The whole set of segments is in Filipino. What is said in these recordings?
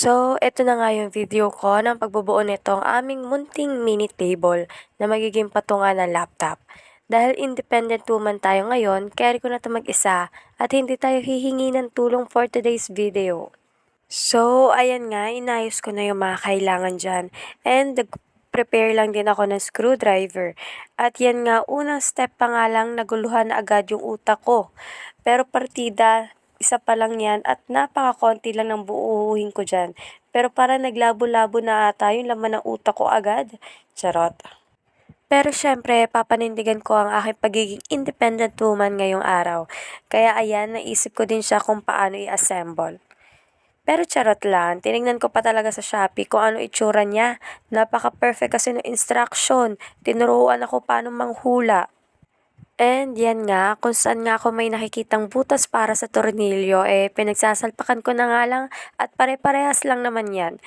So, eto na nga yung video ko ng pagbubuo nitong aming munting mini table na magiging patungan ng laptop. Dahil independent woman tayo ngayon, carry ko na ito mag-isa at hindi tayo hihingi ng tulong for today's video. So, ayan nga, inayos ko na yung mga kailangan dyan. And prepare lang din ako ng screwdriver. At yan nga, unang step pa nga lang, naguluhan na agad yung utak ko. Pero partida, isa pa lang yan at napakakonti lang ng buuhin ko dyan. Pero para naglabo-labo na ata yung laman ng utak ko agad. Charot. Pero syempre, papanindigan ko ang aking pagiging independent woman ngayong araw. Kaya ayan, naisip ko din siya kung paano i-assemble. Pero charot lang, tinignan ko pa talaga sa Shopee kung ano itsura niya. Napaka-perfect kasi ng instruction. Tinuruan ako paano manghula. And yan nga, kung saan nga ako may nakikitang butas para sa tornilyo, pinagsasalpakan ko na nga lang at pare-parehas lang naman yan.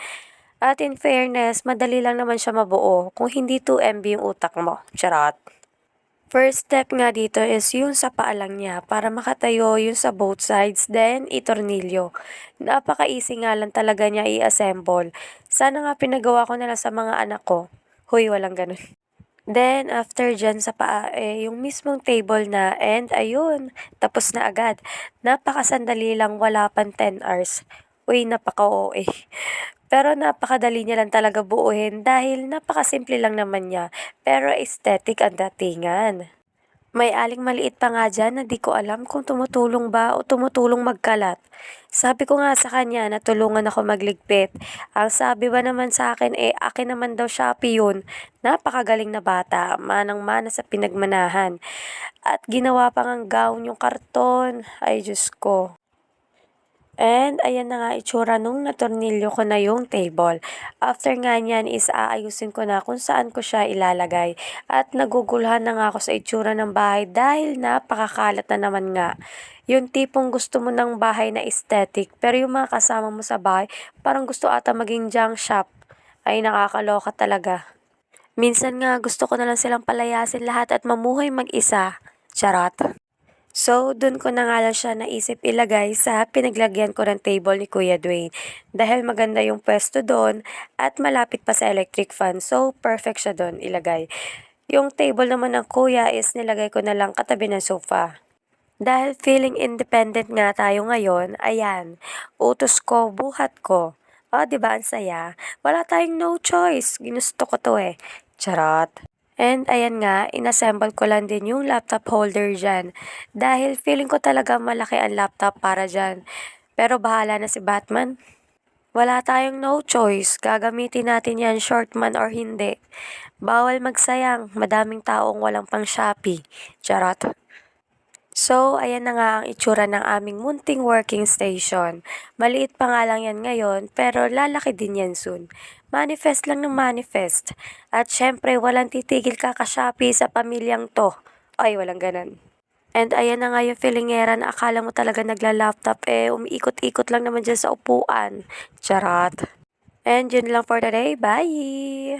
At in fairness, madali lang naman siya mabuo kung hindi 2 MB yung utak mo. Charot. First step nga dito is yung sa paa lang niya para makatayo yung sa both sides, then itornilyo. Napaka-easy nga lang talaga niya i-assemble. Sana nga pinagawa ko na lang sa mga anak ko. Huy, walang ganun. Then, after dyan sa paa, yung mismong table na, and ayun, tapos na agad. Napakasandali lang, wala pang 10 hours. Uy, napaka-OA. Pero napakadali niya lang talaga buuhin dahil napakasimple lang naman niya, pero aesthetic ang datingan. May aling maliit pa nga dyan na di ko alam kung tumutulong ba o tumutulong magkalat. Sabi ko nga sa kanya na tulungan ako magligpit. Ang sabi ba naman sa akin akin naman daw Shopee yun. Napakagaling na bata, manang-mana sa pinagmanahan. At ginawa pang ang gown yung karton. Ay Diyos ko. And ayan na nga itsura nung natornilyo ko na yung table. After nga niyan is aayusin ko na kung saan ko siya ilalagay. At naguguluhan na nga ako sa itsura ng bahay dahil napakakalat na naman nga. Yung tipong gusto mo ng bahay na aesthetic pero yung mga kasama mo sa bahay parang gusto ata maging junk shop. Ay nakakaloka talaga. Minsan nga gusto ko na lang silang palayasin lahat at mamuhay mag-isa. Charot. So, dun ko na nga lang siya naisip ilagay sa pinaglagyan ko ng table ni Kuya Dwayne. Dahil maganda yung pwesto doon at malapit pa sa electric fan. So, perfect siya doon ilagay. Yung table naman ng kuya is nilagay ko na lang katabi ng sofa. Dahil feeling independent nga tayo ngayon, ayan, utos ko, buhat ko. O, di ba ang saya? Wala tayong no choice. Ginusto ko to eh. Charot. And ayan nga, inassemble ko lang din yung laptop holder dyan. Dahil feeling ko talaga malaki ang laptop para dyan. Pero bahala na si Batman. Wala tayong no choice. Gagamitin natin yan short man or hindi. Bawal magsayang. Madaming taong walang pang Shopee. Charot. So, ayan na nga ang itsura ng aming munting working station. Maliit pa nga lang yan ngayon, pero lalaki din yan soon. Manifest lang ng manifest. At syempre, walang titigil kaka-Shopee sa pamilyang to. Ay, walang ganan. And ayan na nga yung feelingera na akala mo talaga nagla-laptop umiikot-ikot lang naman dyan sa upuan. Charot. And yun lang for today. Bye!